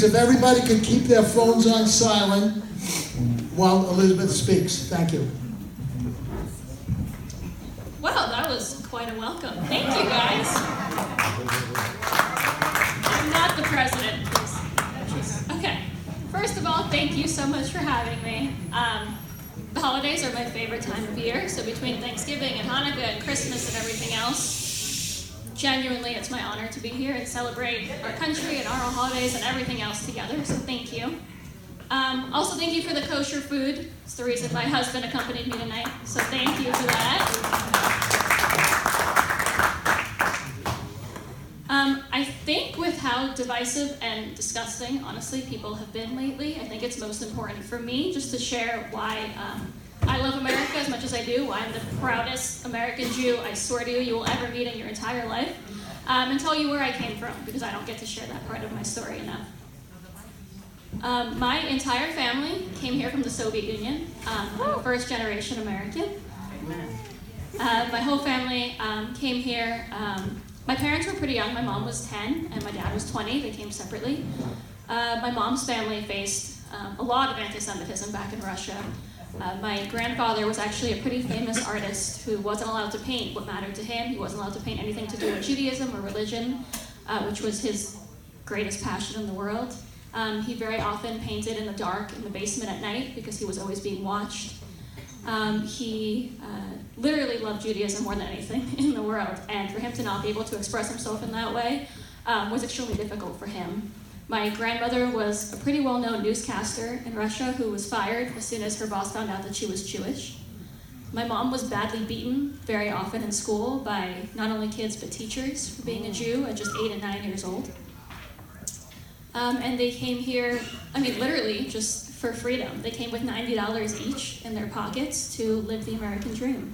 Please, if everybody could keep their phones on silent while Elizabeth speaks. Thank you. Well, that was quite a welcome. Thank you, guys. I'm not the president, please. Okay. First of all, thank you so much for having me. The holidays are my favorite time of year, so between Thanksgiving and Hanukkah and Christmas and everything else, genuinely it's my honor to be here and celebrate our country and our holidays and everything else together, so thank you. Also, thank you for the kosher food. It's the reason my husband accompanied me tonight, so thank you for that. I think with how divisive and disgusting, honestly, people have been lately, I think it's most important for me just to share why I love America as much as I do, why I'm the proudest American Jew, I swear to you, you will ever meet in your entire life, and tell you where I came from, because I don't get to share that part of my story enough. My entire family came here from the Soviet Union. I'm a first-generation American. My whole family came here. My parents were pretty young. My mom was 10 and my dad was 20. They came separately. My mom's family faced a lot of anti-Semitism back in Russia. My grandfather was actually a pretty famous artist who wasn't allowed to paint what mattered to him. He wasn't allowed to paint anything to do with Judaism or religion, which was his greatest passion in the world. He very often painted in the dark in the basement at night because he was always being watched. He literally loved Judaism more than anything in the world, and for him to not be able to express himself in that way was extremely difficult for him. My grandmother was a pretty well-known newscaster in Russia who was fired as soon as her boss found out that she was Jewish. My mom was badly beaten very often in school by not only kids but teachers for being a Jew at just 8 and 9 years old. And they came here, literally just for freedom. They came with $90 each in their pockets to live the American dream.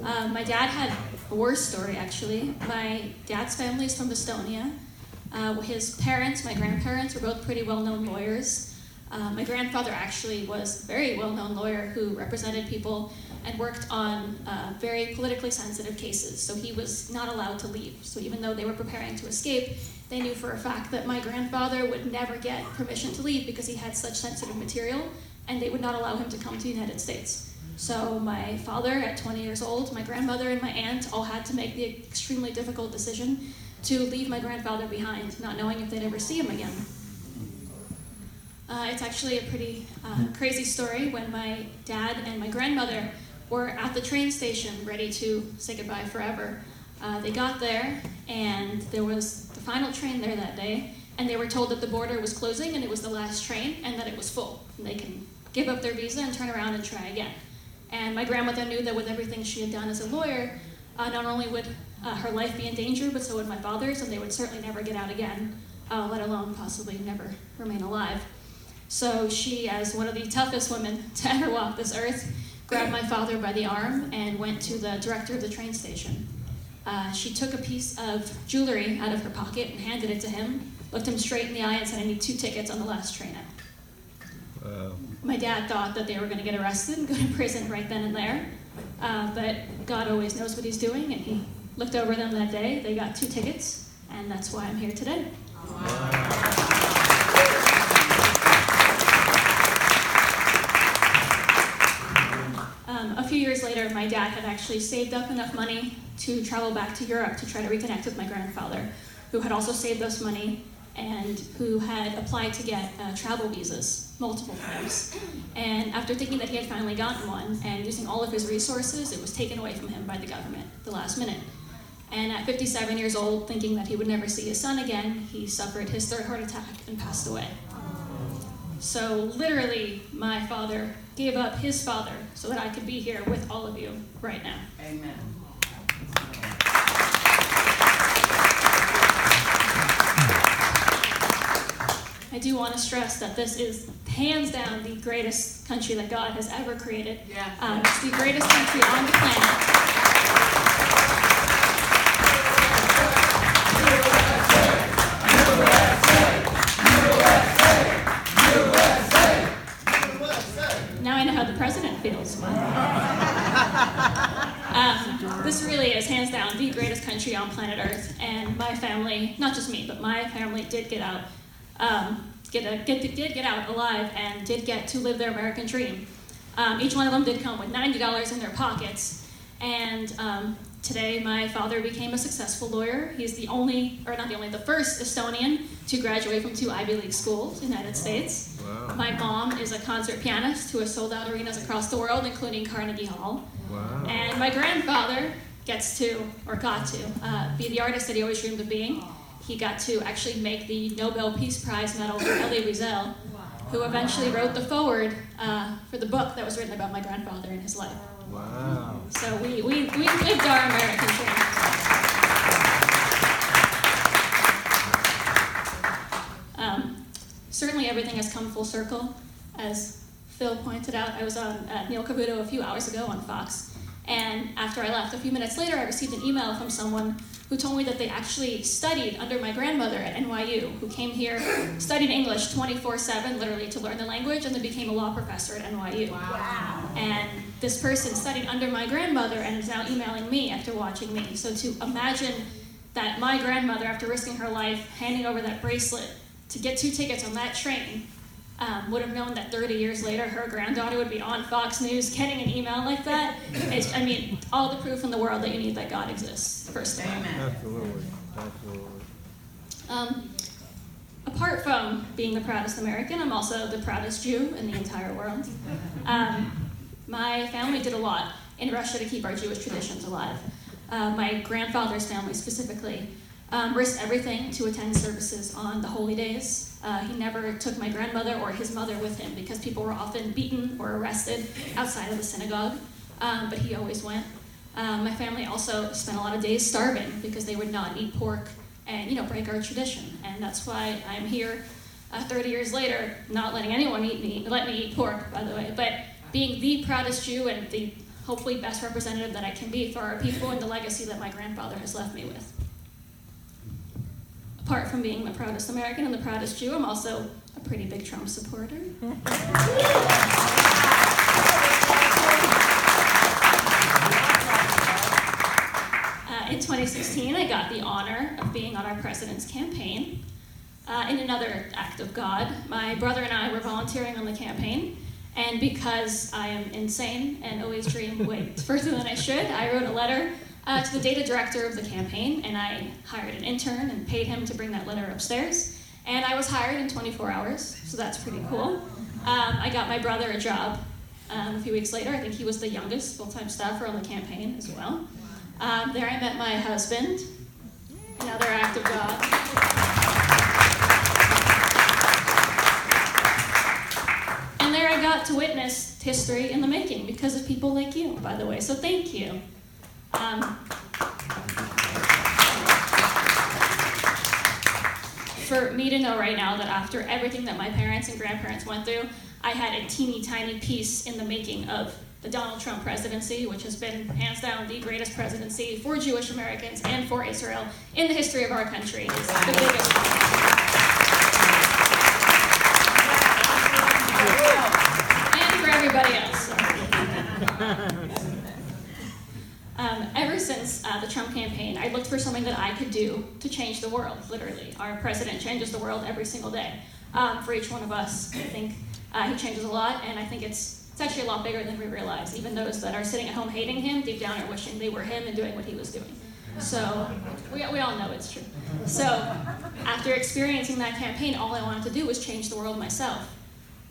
My dad had a worse story, actually. My dad's family is from Estonia. His parents, my grandparents, were both pretty well-known lawyers. My grandfather actually was a very well-known lawyer who represented people and worked on very politically sensitive cases, so he was not allowed to leave. So even though they were preparing to escape, they knew for a fact that my grandfather would never get permission to leave because he had such sensitive material, and they would not allow him to come to the United States. So my father, at 20 years old, my grandmother and my aunt all had to make the extremely difficult decision to leave my grandfather behind, not knowing if they'd ever see him again. It's actually a pretty crazy story. When my dad and my grandmother were at the train station ready to say goodbye forever, they got there, and there was the final train there that day, and they were told that the border was closing and it was the last train and that it was full. And they can give up their visa and turn around and try again. And my grandmother knew that with everything she had done as a lawyer, not only would her life be in danger, but so would my father's, and they would certainly never get out again, let alone possibly never remain alive. So she, as one of the toughest women to ever walk this earth, grabbed my father by the arm and went to the director of the train station. She took a piece of jewelry out of her pocket and handed it to him, looked him straight in the eye and said, "I need 2 tickets on the last train out." My dad thought that they were going to get arrested and go to prison right then and there, but God always knows what he's doing, and he looked over them that day. They got 2 tickets, and that's why I'm here today. A few years later, my dad had actually saved up enough money to travel back to Europe to try to reconnect with my grandfather, who had also saved us money and who had applied to get travel visas multiple times. And after thinking that he had finally gotten one and using all of his resources, it was taken away from him by the government at the last minute. And at 57 years old, thinking that he would never see his son again, he suffered his 3rd heart attack and passed away. So literally, my father gave up his father so that I could be here with all of you right now. Amen. I do want to stress that this is hands down the greatest country that God has ever created. Yeah. It's the greatest country on the planet. Now I know how the president feels. This really is hands down the greatest country on planet Earth, and my family, not just me, but my family did get out. get out alive and did get to live their American dream. Each one of them did come with $90 in their pockets. And today my father became a successful lawyer. He's the first Estonian to graduate from 2 Ivy League schools in the United States. Wow. My mom is a concert pianist who has sold out arenas across the world, including Carnegie Hall. Wow. And my grandfather got to be the artist that he always dreamed of being. He got to actually make the Nobel Peace Prize medal for Elie Wiesel, who eventually wrote the foreword for the book that was written about my grandfather and his life. Wow. So we lived our American dream. Certainly everything has come full circle. As Phil pointed out, I was on Neil Cavuto a few hours ago on Fox, and after I left, a few minutes later, I received an email from someone who told me that they actually studied under my grandmother at NYU, who came here, studied English 24/7, literally to learn the language, and then became a law professor at NYU. Wow. And this person studied under my grandmother and is now emailing me after watching me. So to imagine that my grandmother, after risking her life, handing over that bracelet to get 2 tickets on that train, would have known that 30 years later her granddaughter would be on Fox News getting an email like that. All the proof in the world that you need that God exists, first of all. Absolutely. Absolutely. Apart from being the proudest American, I'm also the proudest Jew in the entire world. My family did a lot in Russia to keep our Jewish traditions alive. My grandfather's family specifically risked everything to attend services on the holy days. He never took my grandmother or his mother with him because people were often beaten or arrested outside of the synagogue, but he always went. My family also spent a lot of days starving because they would not eat pork and break our tradition. And that's why I'm here 30 years later, not letting anyone let me eat pork, by the way, but being the proudest Jew and the hopefully best representative that I can be for our people and the legacy that my grandfather has left me with. Apart from being the proudest American and the proudest Jew, I'm also a pretty big Trump supporter. In 2016, I got the honor of being on our president's campaign. In another act of God, my brother and I were volunteering on the campaign, and because I am insane and always dream way further than I should, I wrote a letter to the data director of the campaign, and I hired an intern and paid him to bring that letter upstairs. And I was hired in 24 hours, so that's pretty cool. I got my brother a job a few weeks later. I think he was the youngest full-time staffer on the campaign as well. There I met my husband, another act of God. And there I got to witness history in the making because of people like you, by the way, so thank you. For me to know right now that after everything that my parents and grandparents went through, I had a teeny tiny piece in the making of the Donald Trump presidency, which has been hands down the greatest presidency for Jewish Americans and for Israel in the history of our country. It's the biggest one. And for everybody else. Ever since the Trump campaign, I looked for something that I could do to change the world, literally. Our president changes the world every single day. For each one of us, I think he changes a lot, and I think it's actually a lot bigger than we realize. Even those that are sitting at home hating him, deep down are wishing they were him and doing what he was doing. So we all know it's true. So after experiencing that campaign, all I wanted to do was change the world myself.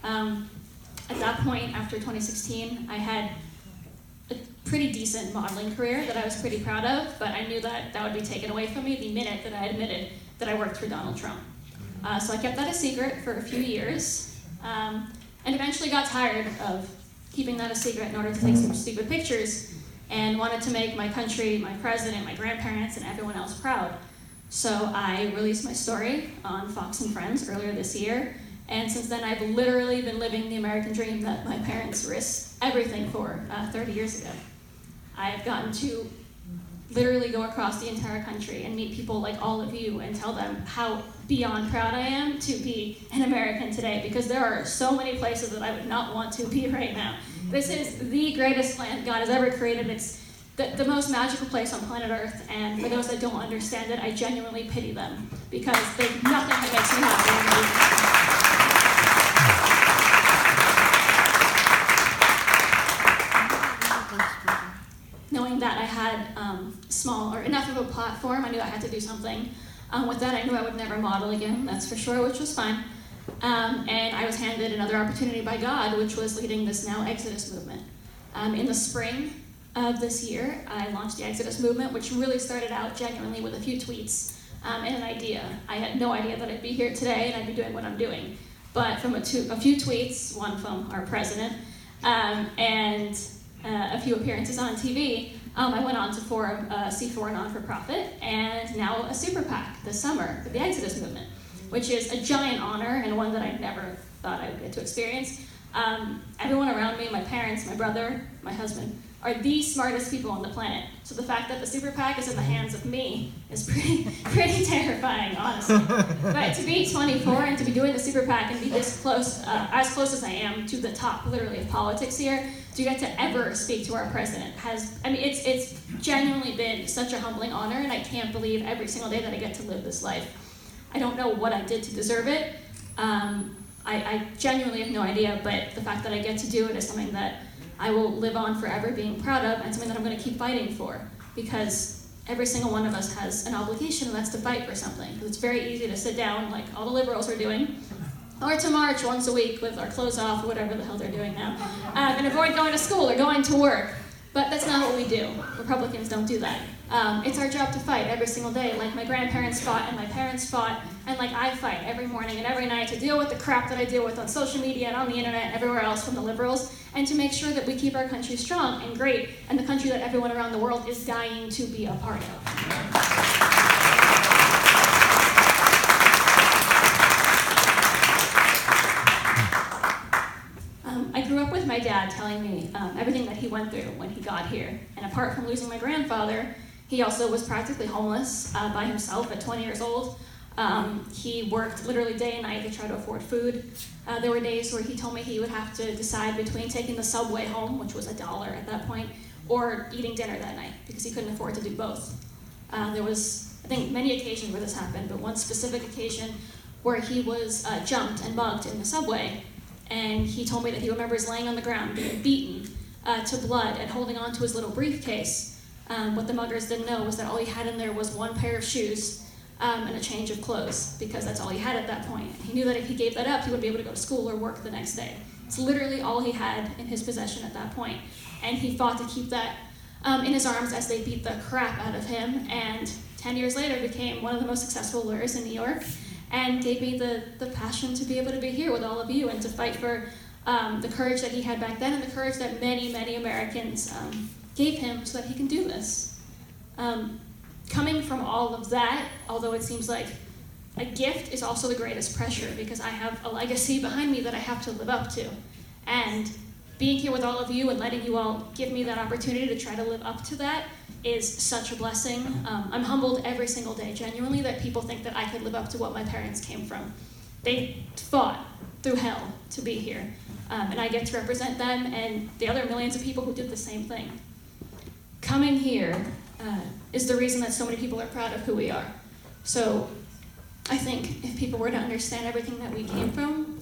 At that point, after 2016, I had a pretty decent modeling career that I was pretty proud of, but I knew that that would be taken away from me the minute that I admitted that I worked for Donald Trump. So I kept that a secret for a few years, and eventually got tired of keeping that a secret in order to take some stupid pictures, and wanted to make my country, my president, my grandparents, and everyone else proud. So I released my story on Fox and Friends earlier this year, and since then I've literally been living the American dream that my parents risked everything for 30 years ago. I've gotten to literally go across the entire country and meet people like all of you and tell them how beyond proud I am to be an American today, because there are so many places that I would not want to be right now. This is the greatest land God has ever created. It's the most magical place on planet Earth, and for those that don't understand it, I genuinely pity them, because there's nothing that makes me happier than knowing that I had small or enough of a platform, I knew I had to do something. With that, I knew I would never model again, that's for sure, which was fine. And I was handed another opportunity by God, which was leading this now Exodus movement. In the spring of this year, I launched the Exodus movement, which really started out genuinely with a few tweets and an idea. I had no idea that I'd be here today and I'd be doing what I'm doing. But from a few tweets, one from our president, and a few appearances on TV, I went on to form a C4 non-for-profit and now a super PAC this summer for the Exodus movement, which is a giant honor and one that I never thought I would get to experience. Everyone around me, my parents, my brother, my husband, are the smartest people on the planet. So the fact that the super PAC is in the hands of me is pretty terrifying, honestly. But to be 24 and to be doing the super PAC and be this close, as close as I am to the top, literally, of politics here, to get to ever speak to our president it's genuinely been such a humbling honor, and I can't believe every single day that I get to live this life. I don't know what I did to deserve it. I genuinely have no idea, but the fact that I get to do it is something that I will live on forever being proud of, and something that I'm going to keep fighting for, because every single one of us has an obligation, and that's to fight for something. Because it's very easy to sit down, like all the liberals are doing, or to march once a week with our clothes off, or whatever the hell they're doing now, and avoid going to school or going to work. But that's not what we do. Republicans don't do that. It's our job to fight every single day, like my grandparents fought and my parents fought, and like I fight every morning and every night to deal with the crap that I deal with on social media and on the internet and everywhere else from the liberals, and to make sure that we keep our country strong and great, and the country that everyone around the world is dying to be a part of. I grew up with my dad telling me everything that he went through when he got here. And apart from losing my grandfather, he also was practically homeless by himself at 20 years old. He worked literally day and night to try to afford food. There were days where he told me he would have to decide between taking the subway home, which was $1 at that point, or eating dinner that night, because he couldn't afford to do both. There was, I think, many occasions where this happened, but one specific occasion where he was jumped and mugged in the subway. And he told me that he remembers laying on the ground, being beaten to blood and holding on to his little briefcase. What the muggers didn't know was that all he had in there was one pair of shoes and a change of clothes, because that's all he had at that point. He knew that if he gave that up, he wouldn't be able to go to school or work the next day. It's literally all he had in his possession at that point. And he fought to keep that in his arms as they beat the crap out of him. And 10 years later became one of the most successful lawyers in New York, and gave me the passion to be able to be here with all of you and to fight for the courage that he had back then and the courage that many, many Americans gave him so that he can do this. Coming from all of that, although it seems like a gift, is also the greatest pressure, because I have a legacy behind me that I have to live up to. And being here with all of you and letting you all give me that opportunity to try to live up to that is such a blessing. I'm humbled every single day, genuinely, that people think that I could live up to what my parents came from. They fought through hell to be here, and I get to represent them and the other millions of people who did the same thing. Coming here is the reason that so many people are proud of who we are. So I think if people were to understand everything that we came from,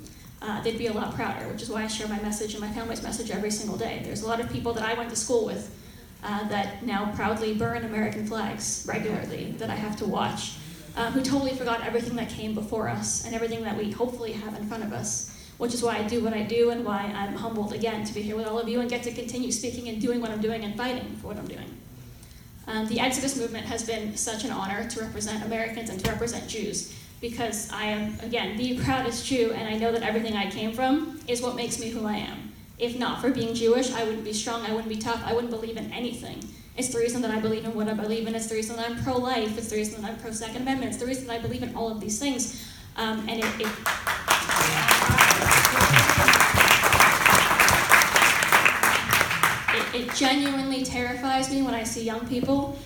they'd be a lot prouder, which is why I share my message and my family's message every single day. There's a lot of people that I went to school with that now proudly burn American flags regularly that I have to watch, who totally forgot everything that came before us and everything that we hopefully have in front of us, which is why I do what I do and why I'm humbled again to be here with all of you and get to continue speaking and doing what I'm doing and fighting for what I'm doing. The Exodus movement has been such an honor to represent Americans and to represent Jews, because I am, again, the proudest Jew, and I know that everything I came from is what makes me who I am. If not for being Jewish, I wouldn't be strong, I wouldn't be tough, I wouldn't believe in anything. It's the reason that I believe in what I believe in, it's the reason that I'm pro-life, it's the reason that I'm pro-Second Amendment, it's the reason that I believe in all of these things. And it genuinely terrifies me when I see young people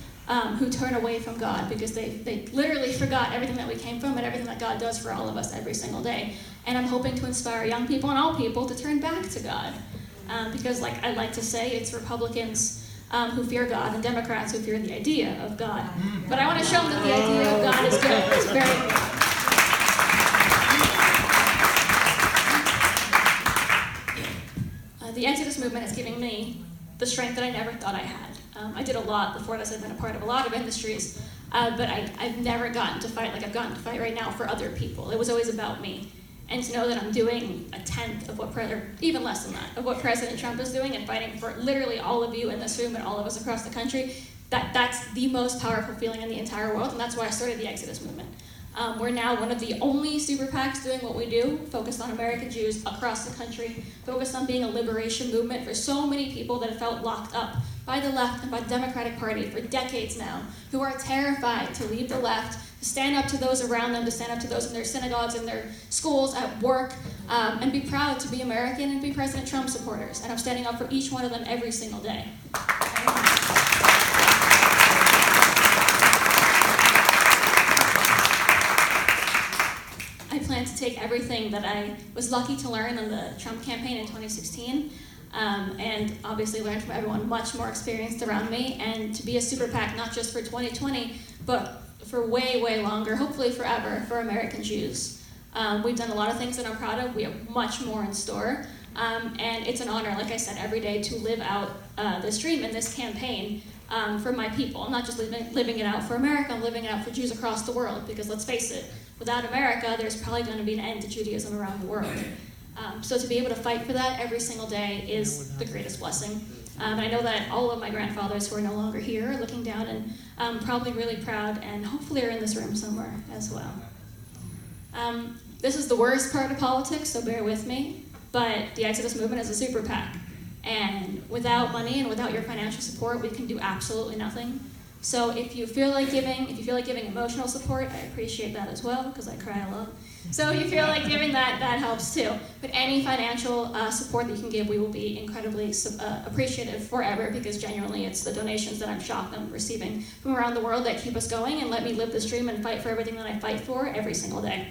who turn away from God, because they literally forgot everything that we came from and everything that God does for all of us every single day. And I'm hoping to inspire young people and all people to turn back to God. Because, like I like to say, it's Republicans who fear God and Democrats who fear the idea of God. But I want to show them that the idea of God is good. It's very good. The Exodus movement is giving me the strength that I never thought I had. I did a lot before this. I've been a part of a lot of industries, but I've never gotten to fight like I've gotten to fight right now for other people. It was always about me. And to know that I'm doing a tenth of what, or even less than that, of what President Trump is doing and fighting for literally all of you in this room and all of us across the country, that's the most powerful feeling in the entire world, and that's why I started the Exodus movement. We're now one of the only super PACs doing what we do, focused on American Jews across the country, focused on being a liberation movement for so many people that have felt locked up by the left and by the Democratic Party for decades now, who are terrified to leave the left, to stand up to those around them, to stand up to those in their synagogues, in their schools, at work, and be proud to be American and be President Trump supporters. And I'm standing up for each one of them every single day. I plan to take everything that I was lucky to learn in the Trump campaign in 2016, and obviously learn from everyone much more experienced around me, and to be a super PAC not just for 2020, but for way, way longer, hopefully forever, for American Jews. We've done a lot of things that I'm proud of. We have much more in store, and it's an honor, like I said, every day to live out this dream and this campaign for my people. I'm not just living it out for America, I'm living it out for Jews across the world, because let's face it, without America, there's probably going to be an end to Judaism around the world. So to be able to fight for that every single day is the greatest blessing. And I know that all of my grandfathers who are no longer here are looking down and probably really proud, and hopefully are in this room somewhere as well. This is the worst part of politics, so bear with me, but the Exodus movement is a super PAC. And without money and without your financial support, we can do absolutely nothing. So if you feel like giving emotional support, I appreciate that as well, because I cry a lot. So if you feel like giving that helps too. But any financial support that you can give, we will be incredibly appreciative forever, because genuinely it's the donations that I'm shocked I'm receiving from around the world that keep us going and let me live this dream and fight for everything that I fight for every single day.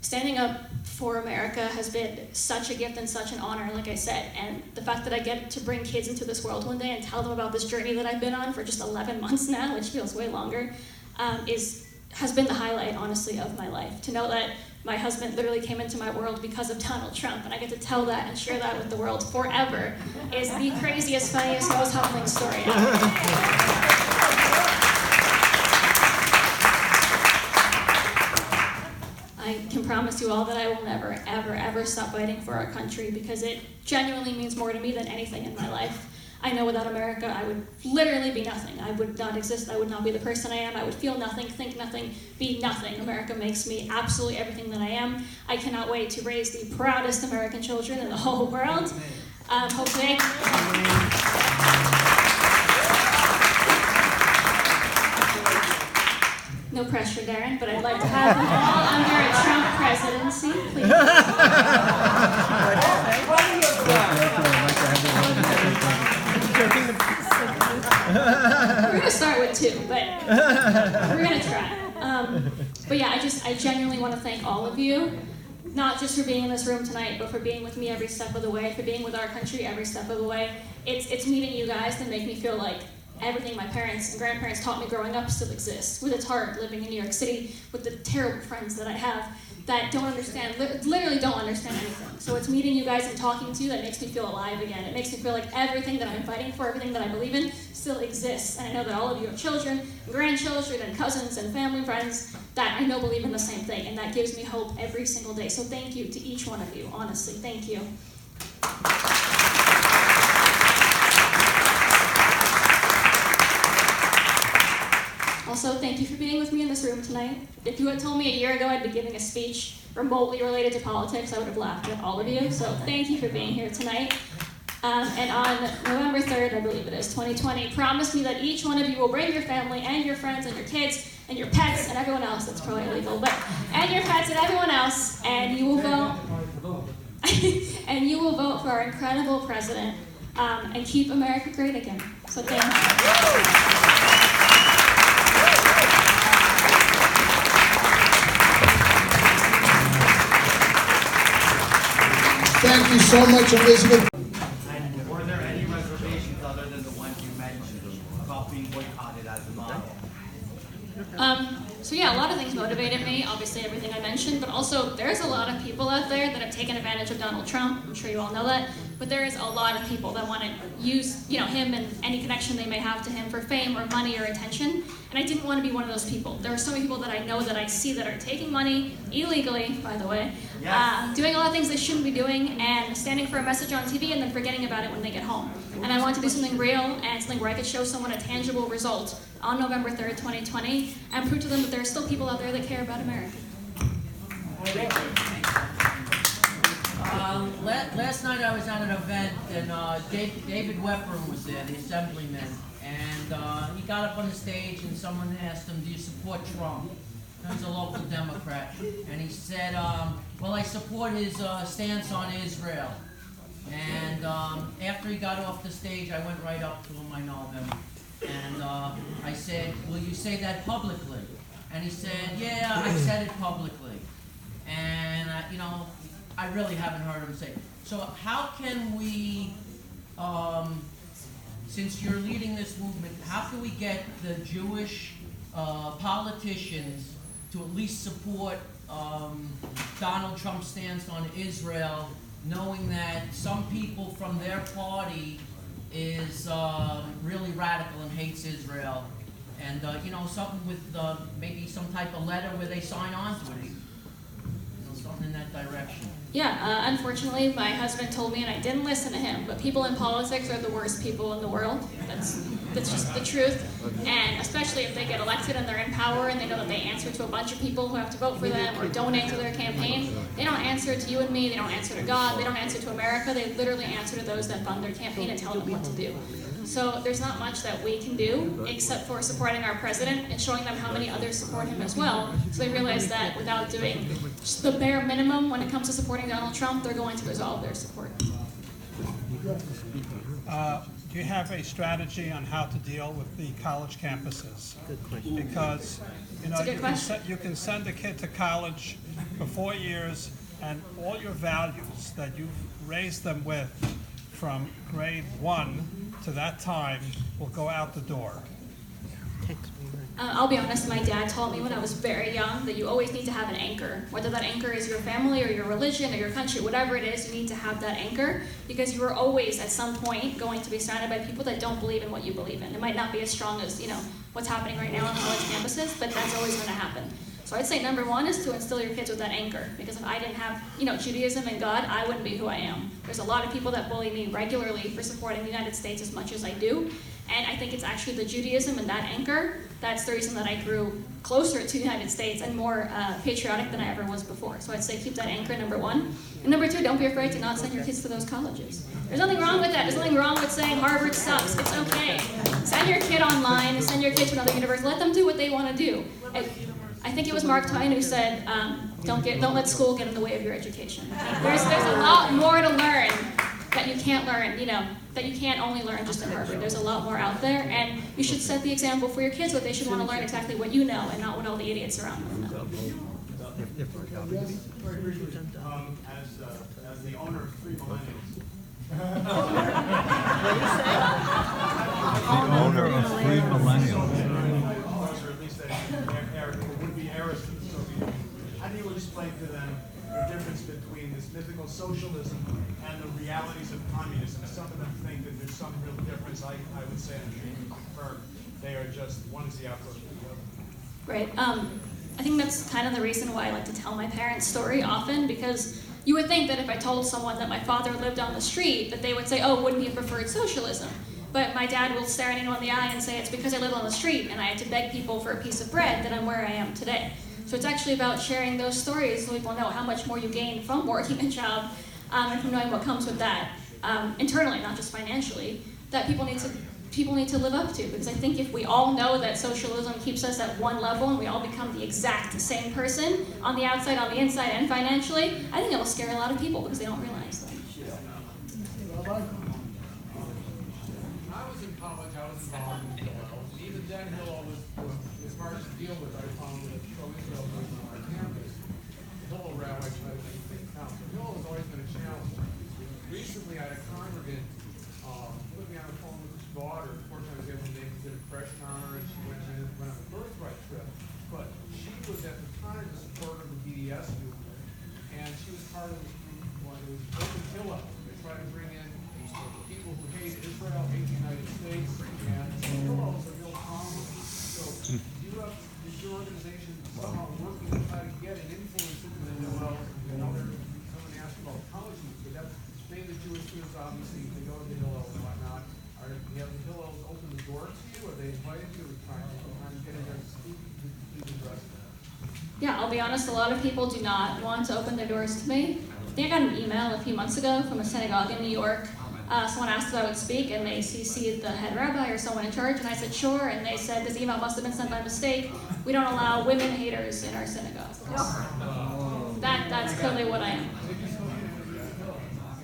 Standing up for America has been such a gift and such an honor, like I said, and the fact that I get to bring kids into this world one day and tell them about this journey that I've been on for just 11 months now, which feels way longer, has been the highlight, honestly, of my life. To know that my husband literally came into my world because of Donald Trump, and I get to tell that and share that with the world forever, is the craziest, funniest, most humbling story ever. I can promise you all that I will never, ever, ever stop fighting for our country, because it genuinely means more to me than anything in my life. I know without America, I would literally be nothing. I would not exist. I would not be the person I am. I would feel nothing, think nothing, be nothing. America makes me absolutely everything that I am. I cannot wait to raise the proudest American children in the whole world. Hopefully. No pressure, Darren, but I'd like to have them all under a Trump presidency, please. We're gonna start with 2, but we're gonna try. But yeah, I genuinely want to thank all of you, not just for being in this room tonight, but for being with me every step of the way, for being with our country every step of the way. It's meeting you guys that make me feel like everything my parents and grandparents taught me growing up still exists. With it's hard living in New York City with the terrible friends that I have that don't understand, literally don't understand anything. So it's meeting you guys and talking to you that makes me feel alive again. It makes me feel like everything that I'm fighting for, everything that I believe in, still exists. And I know that all of you have children, and grandchildren, and cousins, and family friends that I know believe in the same thing, and that gives me hope every single day. So thank you to each one of you, honestly, thank you. Also, thank you for being with me in this room tonight. If you had told me a year ago I'd be giving a speech remotely related to politics, I would have laughed at all of you. So thank you for being here tonight. And on November 3rd, I believe it is, 2020, promise me that each one of you will bring your family and your friends and your kids and your pets and everyone else, that's probably illegal, but and your pets and everyone else, and you will vote and you will vote for our incredible president and keep America great again. So thank you. Thank you so much, Elizabeth. And were there any reservations other than the ones you mentioned about being boycotted as a model? So yeah, a lot of things motivated me, obviously everything I mentioned, but also there's a lot of people out there that have taken advantage of Donald Trump. I'm sure you all know that. But there is a lot of people that want to use, him and any connection they may have to him for fame or money or attention. And I didn't want to be one of those people. There are so many people that I know that I see that are taking money, illegally, by the way, doing a lot of things they shouldn't be doing, and standing for a message on TV and then forgetting about it when they get home. And I wanted to do something real and something where I could show someone a tangible result on November 3rd, 2020, and prove to them that there are still people out there that care about America. Last night I was at an event, and David Wepper was there, the assemblyman, and he got up on the stage and someone asked him, do you support Trump? He was a local Democrat, and he said, well, I support his stance on Israel. And after he got off the stage, I went right up to him, I know him, and I said, will you say that publicly? And he said, yeah, I said it publicly. And, I really haven't heard him say it. So how can we, since you're leading this movement, how can we get the Jewish politicians to at least support Donald Trump's stance on Israel, knowing that some people from their party is really radical and hates Israel, and something with maybe some type of letter where they sign on to it, something in that direction. Yeah, unfortunately, my husband told me, and I didn't listen to him, but people in politics are the worst people in the world. That's just the truth. And especially if they get elected and they're in power and they know that they answer to a bunch of people who have to vote for them or donate to their campaign, they don't answer to you and me, they don't answer to God, they don't answer to America, they literally answer to those that fund their campaign and tell them what to do. So there's not much that we can do except for supporting our president and showing them how many others support him as well. So they realize that without doing just the bare minimum when it comes to supporting Donald Trump, they're going to resolve their support. Do you have a strategy on how to deal with the college campuses? Good question. Because you can send a kid to college for 4 years, and all your values that you've raised them with from grade 1 to that time will go out the door. I'll be honest, my dad taught me when I was very young that you always need to have an anchor. Whether that anchor is your family or your religion or your country, whatever it is, you need to have that anchor because you are always at some point going to be surrounded by people that don't believe in what you believe in. It might not be as strong as, what's happening right now on college campuses, but that's always going to happen. So I'd say number one is to instill your kids with that anchor, because if I didn't have, Judaism and God, I wouldn't be who I am. There's a lot of people that bully me regularly for supporting the United States as much as I do, and I think it's actually the Judaism and that anchor that's the reason that I grew closer to the United States and more patriotic than I ever was before. So I'd say keep that anchor, number one. And number two, don't be afraid to not send your kids to those colleges. There's nothing wrong with that. There's nothing wrong with saying Harvard sucks. It's okay. Send your kid online, send your kid to another university. Let them do what they want to do. I think it was Mark Twain who said, don't let school get in the way of your education. There's a lot more to learn that you can't learn, that you can't only learn just at Harvard. There's a lot more out there, and you should set the example for your kids, what they should want to learn exactly what you know and not what all the idiots around them know. As the owner of 3 millennials. The owner of 3 millennials. Or at least a would-be heiress to the Soviet Union. How do you explain to them the difference between this mythical socialism and the realities of communism? Some of them think that there's some real difference. I would say, and confirm, they are just, one is the output of the other. Right. I think that's kind of the reason why I like to tell my parents' story often, because you would think that if I told someone that my father lived on the street, that they would say, oh, wouldn't he have preferred socialism? But my dad will stare anyone in the eye and say, it's because I live on the street and I had to beg people for a piece of bread that I'm where I am today. So it's actually about sharing those stories so people know how much more you gain from working a job and from knowing what comes with that, internally, not just financially, that people need to live up to. Because I think if we all know that socialism keeps us at one level and we all become the exact same person on the outside, on the inside, and financially, I think it'll scare a lot of people because they don't realize that. When I was in college, I was involved in Hillel. Even then, Hillel was hard to deal with. I found that pro-Israel was on our campus. The Hillel row, I tried to make things count. So Hillel has always been a challenge. Recently, I had a congregant put me on the phone with his daughter. Unfortunately, I was able to make did a fresh honor, and she went on a birthright trip. But she was at the time a supporter of the BDS movement, and she was part of this group when it was Open Hillel. They tried to bring in people who hate Israel, hate the United States, and Hillel is a real problem. So is your organization somehow working to try to get an influence into the Hillel? Someone asked about college youth, but that's mainly Jewish students, obviously, they go to the Hillel and whatnot. Have the Hillels open the door to you, or they invited you to try to get in there and speak to the rest? Yeah, I'll be honest, a lot of people do not want to open their doors to me. I think I got an email a few months ago from a synagogue in New York. Someone asked if I would speak, and they CC'd the head rabbi or someone in charge, and I said sure, and they said this email must have been sent by mistake. We don't allow women haters in our synagogue. That's clearly what I am.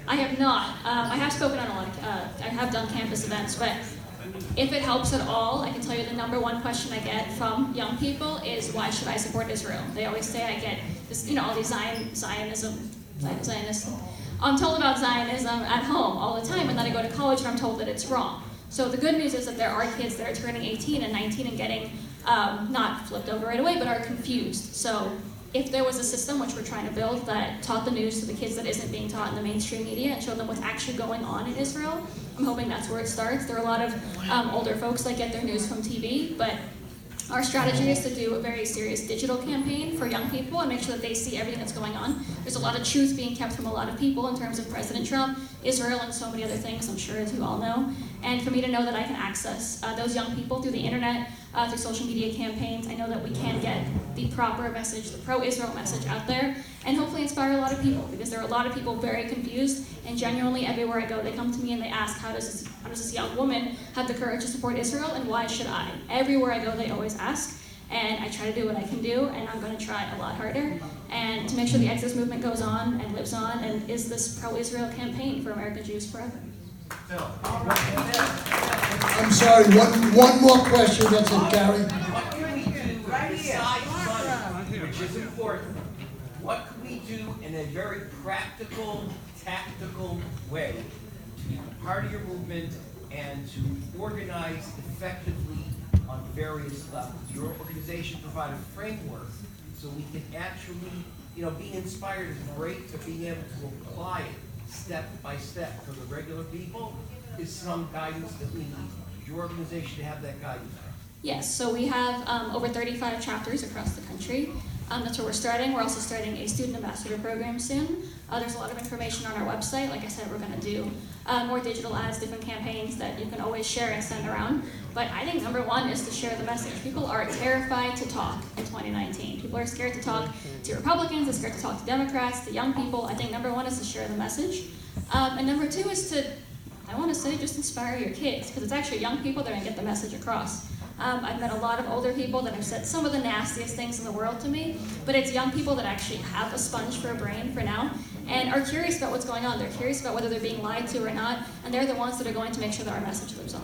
I have not. I have spoken on a lot of, I have done campus events, but if it helps at all, I can tell you the number one question I get from young people is, why should I support Israel? They always say I get this, all these Zionism. I'm told about Zionism at home all the time, and then I go to college and I'm told that it's wrong. So the good news is that there are kids that are turning 18 and 19 and getting not flipped over right away, but are confused. So if there was a system, which we're trying to build, that taught the news to the kids that isn't being taught in the mainstream media and showed them what's actually going on in Israel, I'm hoping that's where it starts. There are a lot of older folks that get their news from TV, but our strategy is to do a very serious digital campaign for young people and make sure that they see everything that's going on. There's a lot of truth being kept from a lot of people in terms of President Trump, Israel, and so many other things, I'm sure as you all know. And for me to know that I can access those young people through the internet, through social media campaigns, I know that we can get the proper message, the pro-Israel message out there, and hopefully inspire a lot of people, because there are a lot of people very confused, and genuinely everywhere I go, they come to me and they ask, how does this young woman have the courage to support Israel, and why should I? Everywhere I go, they always ask, and I try to do what I can do, and I'm going to try a lot harder, and to make sure the Exodus movement goes on and lives on, and is this pro-Israel campaign for American Jews forever. I'm sorry, one more question, that's it, Gary. What can we do besides money, which is important? What can we do in a very practical, tactical way to be part of your movement and to organize effectively on various levels? Your organization provides a framework so we can actually, being inspired is great, but being able to apply it step by step for the regular people is some guidance that we need. Does your organization have that guidance? Yes, so we have over 35 chapters across the country. That's where we're starting. We're also starting a student ambassador program soon. There's a lot of information on our website. Like I said, we're going to do more digital ads, different campaigns that you can always share and send around. But I think number one is to share the message. People are terrified to talk in 2019. People are scared to talk to Republicans, they're scared to talk to Democrats, to young people. I think number one is to share the message. And number two is to, I want to say, just inspire your kids, because it's actually young people that are going to get the message across. I've met a lot of older people that have said some of the nastiest things in the world to me, but it's young people that actually have a sponge for a brain for now and are curious about what's going on. They're curious about whether they're being lied to or not, and they're the ones that are going to make sure that our message lives on.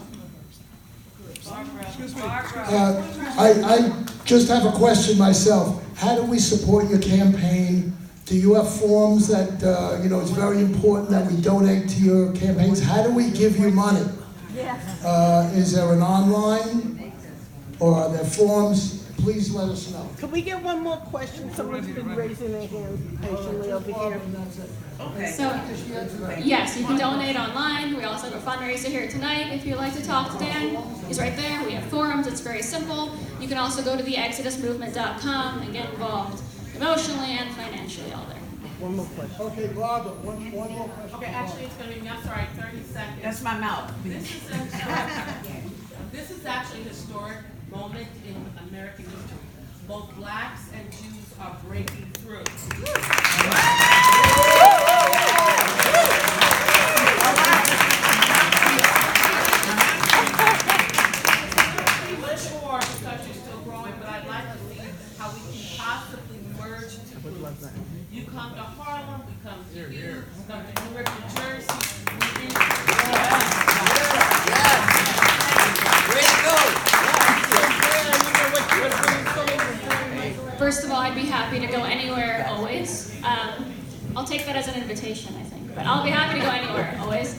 I just have a question myself. How do we support your campaign? Do you have forms that, it's very important that we donate to your campaigns? How do we give you money? Is there an online? Or are there forms? Please let us know. Can we get one more question? Someone's been raising their hand patiently over here. Okay. So, yes, you can donate online. We also have a fundraiser here tonight if you'd like to talk to Dan. He's right there. We have forums. It's very simple. You can also go to theexodusmovement.com and get involved emotionally and financially all there. One more question. Okay, Barbara, one more question. Okay, actually, it's going to be, I'm sorry, 30 seconds. That's my mouth. This is actually a historic moment in American history. Both blacks and Jews are breaking through. English war, the country's still growing, but I'd like to see how we can possibly merge two groups. You come to Harlem, we come to you, come to Newark, New Jersey. First of all, I'd be happy to go anywhere, always. I'll take that as an invitation, I think. But I'll be happy to go anywhere, always.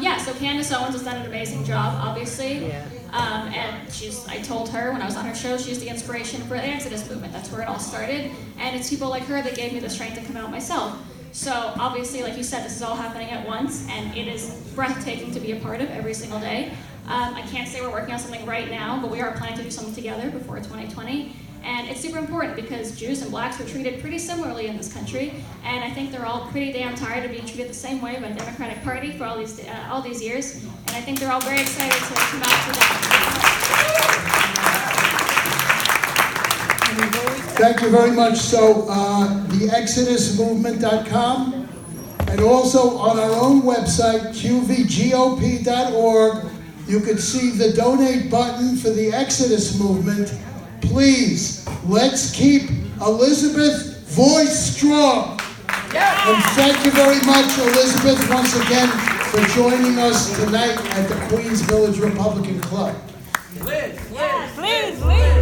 Yeah, so Candace Owens has done an amazing job, obviously. Yeah. And I told her when I was on her show, she's the inspiration for the Exodus movement. That's where it all started. And it's people like her that gave me the strength to come out myself. So obviously, like you said, this is all happening at once, and it is breathtaking to be a part of every single day. I can't say we're working on something right now, but we are planning to do something together before 2020. And it's super important because Jews and blacks were treated pretty similarly in this country, and I think they're all pretty damn tired of being treated the same way by the Democratic Party for all these years, and I think they're all very excited to come out for that. Thank you very much. So, theexodusmovement.com, and also on our own website, qvgop.org, you can see the donate button for the Exodus movement. Please, let's keep Elizabeth's voice strong. And thank you very much, Elizabeth, once again, for joining us tonight at the Queens Village Republican Club. Liz, Please, please.